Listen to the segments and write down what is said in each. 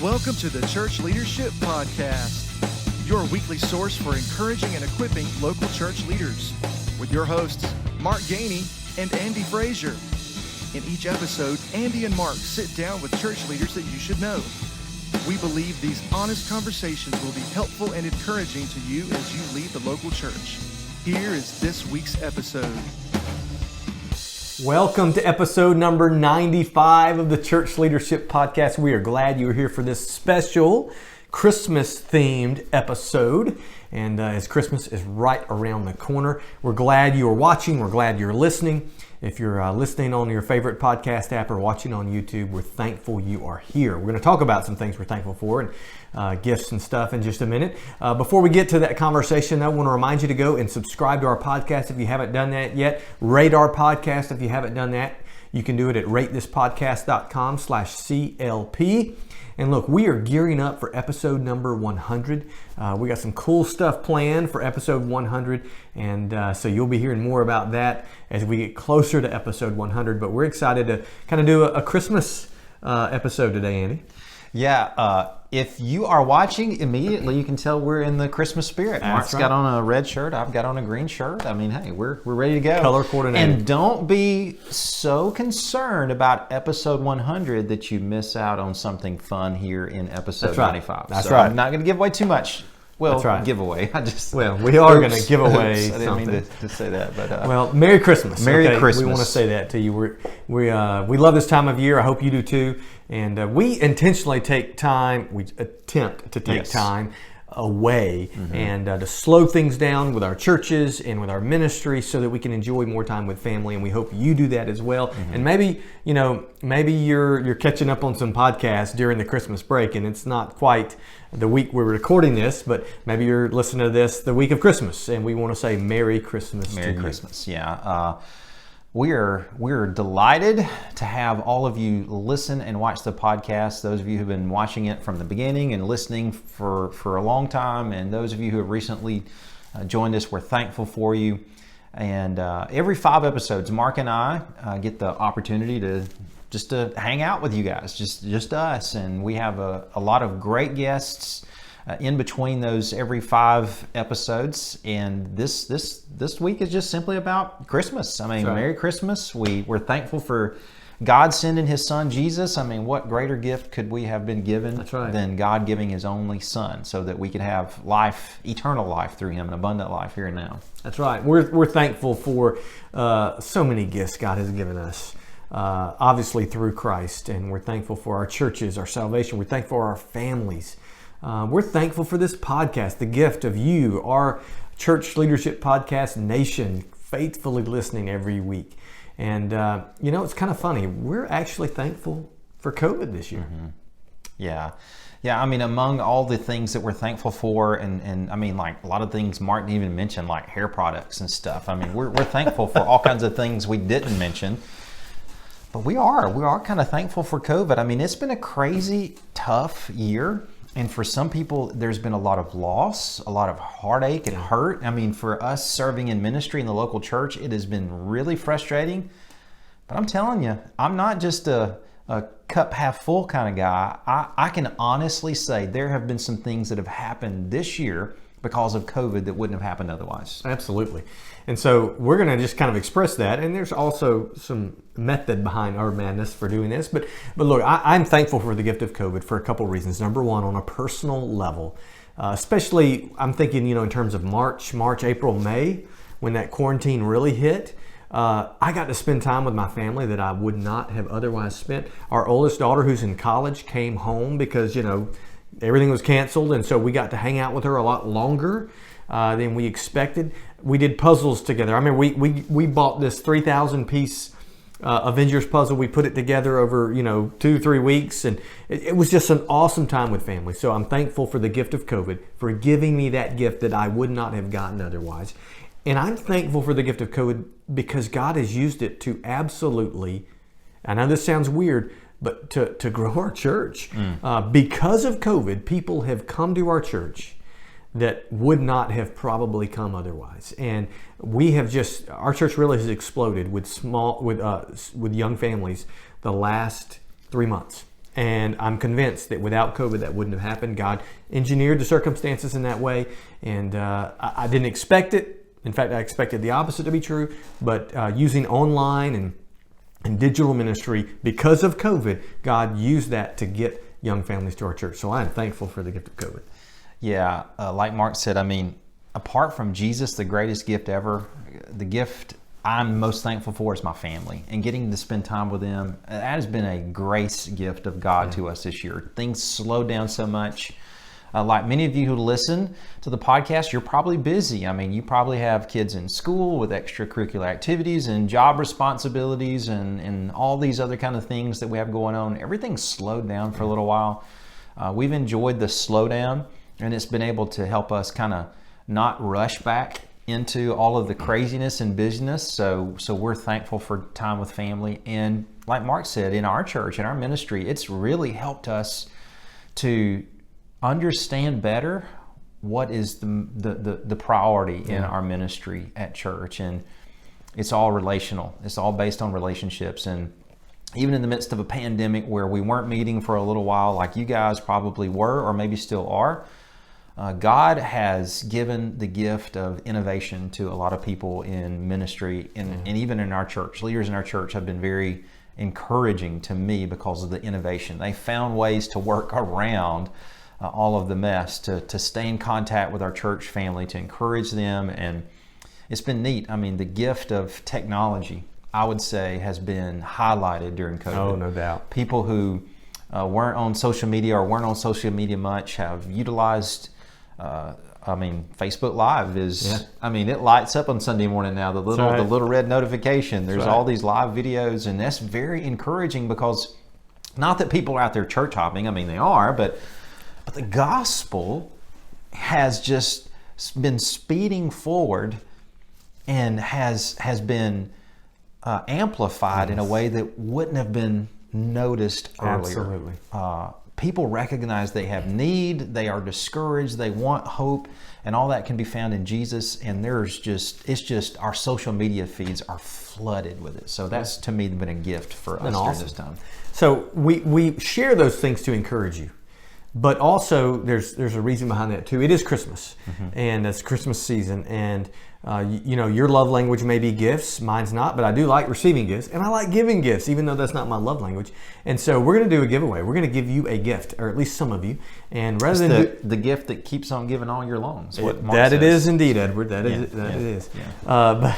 Welcome to the Church Leadership Podcast, your weekly source for encouraging and equipping local church leaders, with your hosts, Mark Gainey and Andy Frazier. In each episode, Andy and Mark sit down with church leaders that you should know. We believe these honest conversations will be helpful and encouraging to you as you lead the local church. Here is this week's episode. Welcome to episode number 95 of the Church Leadership Podcast. We are glad you are here for this special Christmas-themed episode. And as Christmas is right around the corner, we're glad you are watching. We're glad you're listening. If you're listening on your favorite podcast app or watching on YouTube, we're thankful you are here. We're going to talk about some things we're thankful for and gifts and stuff in just a minute. Before we get to that conversation, I want to remind you to go and subscribe to our podcast if you haven't done that yet. Rate our podcast if you haven't done that. You can do it at ratethispodcast.com/CLP. And look, we are gearing up for episode number 100. We got some cool stuff planned for episode 100. And so you'll be hearing more about that as we get closer to episode 100. But we're excited to kind of do a Christmas episode today, Andy. Yeah, if you are watching, immediately you can tell we're in the Christmas spirit. Mark's got on a red shirt, I've got on a green shirt. I mean, hey, we're ready to go. Color coordinated. And don't be so concerned about episode 100 that you miss out on something fun here in episode 95. That's right. I'm not going to give away too much. Well, That's right. giveaway. We are going to give away I something. didn't mean to say that, but well, Merry Christmas. Merry Christmas. We want to say that to you. We love this time of year. I hope you do too. And we intentionally take time. We attempt to take time away and to slow things down with our churches and with our ministry so that we can enjoy more time with family. And we hope you do that as well. And maybe you're catching up on some podcasts during the Christmas break, and it's not quite the week we're recording this, but maybe you're listening to this the week of Christmas, and we want to say Merry Christmas to you. Merry Christmas, yeah. We're delighted to have all of you listen and watch the podcast. Those of you who've been watching it from the beginning and listening for a long time, and those of you who have recently joined us, we're thankful for you. And every 5 episodes, Mark and I get the opportunity to hang out with you guys, just us. And we have a lot of great guests in between those every 5 episodes. And this week is just simply about Christmas. I mean, Merry Christmas. We're thankful for God sending His Son, Jesus. I mean, what greater gift could we have been given than God giving His only Son so that we could have life, eternal life through Him, an abundant life here and now. That's right. We're thankful for so many gifts God has given us. Obviously through Christ, and we're thankful for our churches, our salvation. We're thankful for our families. We're thankful for this podcast, the gift of you, our Church Leadership Podcast nation, faithfully listening every week. And it's kind of funny. We're actually thankful for COVID this year. Yeah. I mean, among all the things that we're thankful for, and I mean, like a lot of things Mark didn't even mention, like hair products and stuff. I mean, we're thankful for all kinds of things we didn't mention. But we are kind of thankful for COVID. I mean, it's been a crazy, tough year. And for some people, there's been a lot of loss, a lot of heartache and hurt. I mean, for us serving in ministry in the local church, it has been really frustrating. But I'm telling you, I'm not just a cup half full kind of guy. I can honestly say there have been some things that have happened this year because of COVID that wouldn't have happened otherwise. Absolutely. And so we're going to just kind of express that. And there's also some method behind our madness for doing this. But look, I'm thankful for the gift of COVID for a couple of reasons. Number one, on a personal level, especially I'm thinking, in terms of March, April, May, when that quarantine really hit. I got to spend time with my family that I would not have otherwise spent. Our oldest daughter, who's in college, came home because, everything was canceled. And so we got to hang out with her a lot longer than we expected. We did puzzles together. I mean, we bought this 3,000 piece Avengers puzzle. We put it together over 2-3 weeks, and it was just an awesome time with family. So I'm thankful for the gift of COVID, for giving me that gift that I would not have gotten otherwise. And I'm thankful for the gift of COVID because God has used it to absolutely, I know this sounds weird, but to grow our church. Because of COVID, people have come to our church that would not have probably come otherwise. And we have our church really has exploded with young families the last 3 months. And I'm convinced that without COVID, that wouldn't have happened. God engineered the circumstances in that way. And I didn't expect it. In fact, I expected the opposite to be true. But using online and digital ministry, because of COVID, God used that to get young families to our church. So I am thankful for the gift of COVID. Yeah, like Mark said, I mean, apart from Jesus, the greatest gift ever, the gift I'm most thankful for is my family, and getting to spend time with them. That has been a grace gift of God to us this year. Things slowed down so much. Like many of you who listen to the podcast, you're probably busy. I mean, you probably have kids in school with extracurricular activities and job responsibilities and all these other kind of things that we have going on. Everything's slowed down for a little while. We've enjoyed the slowdown, and it's been able to help us kind of not rush back into all of the craziness and busyness. So we're thankful for time with family. And like Mark said, in our church, in our ministry, it's really helped us to understand better what is the priority in our ministry at church. And it's all relational. It's all based on relationships. And even in the midst of a pandemic where we weren't meeting for a little while, like you guys probably were or maybe still are, God has given the gift of innovation to a lot of people in ministry and even in our church. Leaders in our church have been very encouraging to me because of the innovation. They found ways to work around all of the mess, to stay in contact with our church family, to encourage them. And it's been neat. I mean, the gift of technology, I would say, has been highlighted during COVID. Oh, no doubt. People who weren't on social media or weren't on social media much have utilized Facebook Live is, it lights up on Sunday morning now, the little red notification. There's all these live videos, and that's very encouraging because not that people are out there church hopping, I mean, they are, but the gospel has just been speeding forward and has been amplified in a way that wouldn't have been noticed earlier. Absolutely. People recognize they have need, they are discouraged, they want hope, and all that can be found in Jesus. And it's just our social media feeds are flooded with it. So that's, to me, been a gift for us during this time. So we share those things to encourage you. But also, there's a reason behind that too. It is Christmas, and it's Christmas season, and your love language may be gifts. Mine's not, but I do like receiving gifts, and I like giving gifts, even though that's not my love language. And so we're going to do a giveaway. We're going to give you a gift, or at least some of you. And rather than the gift that keeps on giving all year long. Is what Mark that says. It is indeed, Edward. It is. Yeah.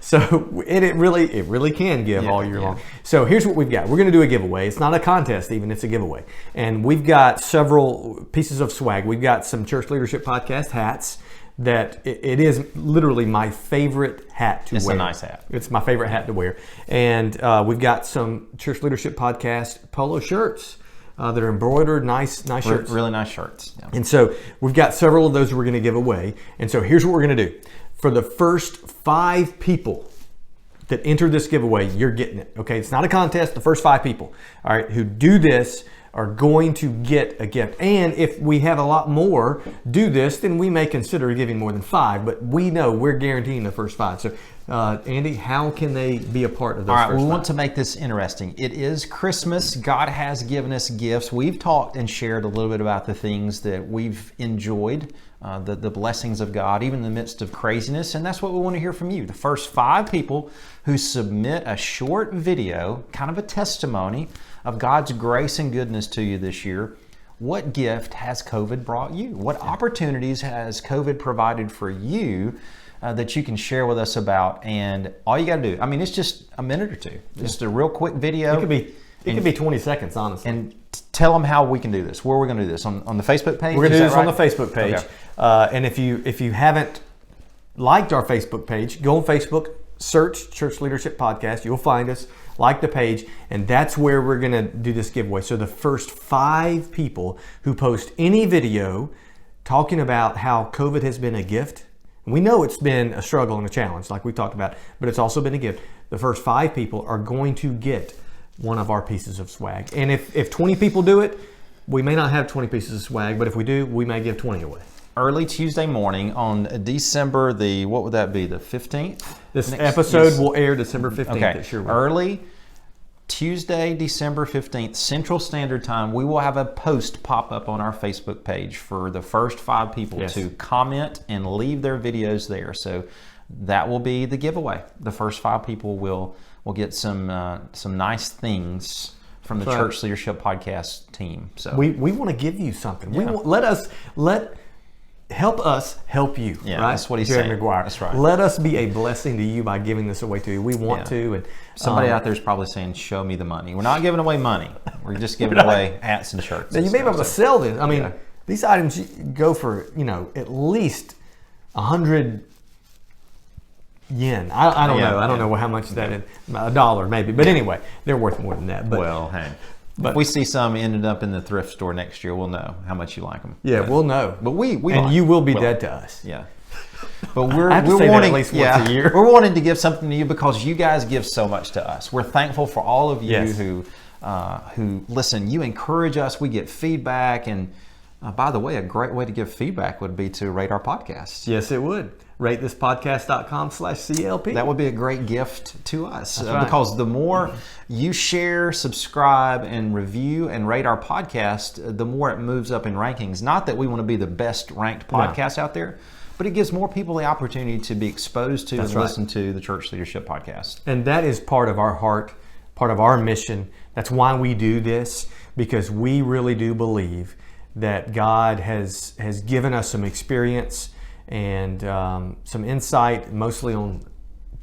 So it really can give all year long. So here's what we've got. We're going to do a giveaway. It's not a contest even, it's a giveaway. And we've got several pieces of swag. We've got some Church Leadership Podcast hats that it is literally my favorite hat to wear. It's a nice hat. It's my favorite hat to wear. And we've got some Church Leadership Podcast polo shirts that are embroidered, nice shirts. Really nice shirts. Yeah. And so we've got several of those we're going to give away. And so here's what we're going to do. For the first 5 people that enter this giveaway, you're getting it. Okay, it's not a contest. The first 5 people, all right, who do this are going to get a gift. And if we have a lot more do this, then we may consider giving more than 5. But we know we're guaranteeing the first 5. So, Andy, how can they be a part of those? All right, we want to make this interesting. It is Christmas. God has given us gifts. We've talked and shared a little bit about the things that we've enjoyed, the blessings of God, even in the midst of craziness. And that's what we want to hear from you. The first 5 people who submit a short video, kind of a testimony of God's grace and goodness to you this year. What gift has COVID brought you? What opportunities has COVID provided for you that you can share with us about? And all you got to do, it's just a minute or two. Just a real quick video. It could be 20 seconds, honestly. And tell them how we can do this. Where are we going to do this? On the Facebook page? We're going to do this on the Facebook page. Okay. And if you haven't liked our Facebook page, go on Facebook, search Church Leadership Podcast. You'll find us. Like the page, and that's where we're going to do this giveaway. So the first 5 people who post any video talking about how COVID has been a gift, and we know it's been a struggle and a challenge like we talked about, but it's also been a gift. The first 5 people are going to get one of our pieces of swag. And if 20 people do it, we may not have 20 pieces of swag, but if we do, we may give 20 away. Early Tuesday morning on December the 15th? This episode will air December 15th. Okay. It sure will. Early Tuesday, December 15th, Central Standard Time, we will have a post pop up on our Facebook page for the first 5 people to comment and leave their videos there. So that will be the giveaway. The first 5 people will get some nice things from the Church Leadership Podcast team. So we want to give you something. Yeah. Help us help you. Yeah, right? that's what he's Jared saying. McGuire. That's right. Let us be a blessing to you by giving this away to you. We want to. And somebody out there is probably saying, "Show me the money." We're not giving away money. We're just giving away hats and shirts. Now, you may be able to sell this. I mean, these items go for at least 100 yen. I don't know. I don't know how much that is. $1 maybe. But anyway, they're worth more than that. But, well, hey. But if we see some ended up in the thrift store next year, we'll know how much you like them. Yeah, we'll know. But we and like you will be dead to us. Yeah. But we're wanting at least once a year. We're wanting to give something to you because you guys give so much to us. We're thankful for all of you who listen. You encourage us. We get feedback, and by the way, a great way to give feedback would be to rate our podcast. Yes, it would. RateThisPodcast.com/CLP. That would be a great gift to us right. Because the more you share, subscribe, and review and rate our podcast, the more it moves up in rankings. Not that we want to be the best ranked podcast out there, but it gives more people the opportunity to be exposed to and listen to the Church Leadership Podcast. And that is part of our heart, part of our mission. That's why we do this, because we really do believe that God has given us some experience and some insight, mostly on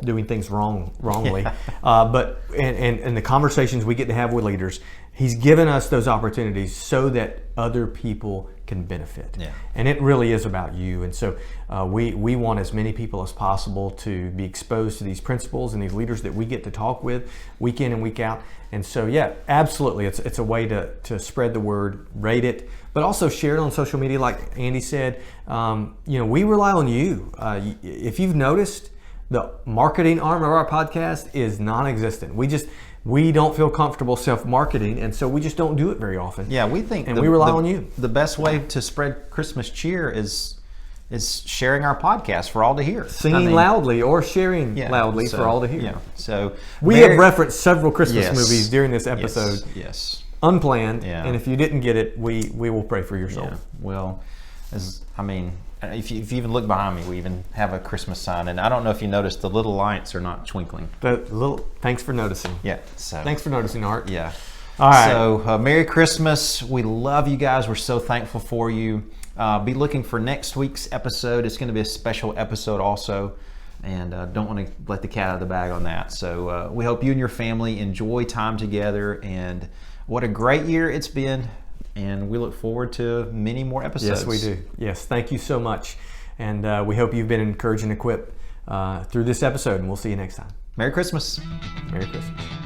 doing things wrongly. But the conversations we get to have with leaders, He's given us those opportunities so that other people can benefit. Yeah. And it really is about you. And so we want as many people as possible to be exposed to these principles and these leaders that we get to talk with week in and week out. And so, yeah, absolutely. It's a way to spread the word, rate it, but also share it on social media. Like Andy said, we rely on you. If you've noticed, the marketing arm of our podcast is non-existent. We don't feel comfortable self-marketing, and so we just don't do it very often. Yeah, we think, and we rely on you. The best way to spread Christmas cheer is sharing our podcast for all to hear, singing loudly or sharing loudly for all to hear. Yeah. So we have referenced several Christmas movies during this episode. Yes. Unplanned. Yeah. And if you didn't get it, we will pray for your soul. Yeah. Well, if you even look behind me, we even have a Christmas sign, and I don't know if you noticed, the little lights are not twinkling. Thanks for noticing. Yeah. So thanks for noticing, Art. Yeah. All right. So Merry Christmas. We love you guys. We're so thankful for you. Be looking for next week's episode. It's going to be a special episode also, and don't want to let the cat out of the bag on that. So we hope you and your family enjoy time together, and what a great year it's been. And we look forward to many more episodes. Yes, we do. Yes, thank you so much. And we hope you've been encouraged and equipped through this episode, and we'll see you next time. Merry Christmas. Merry Christmas.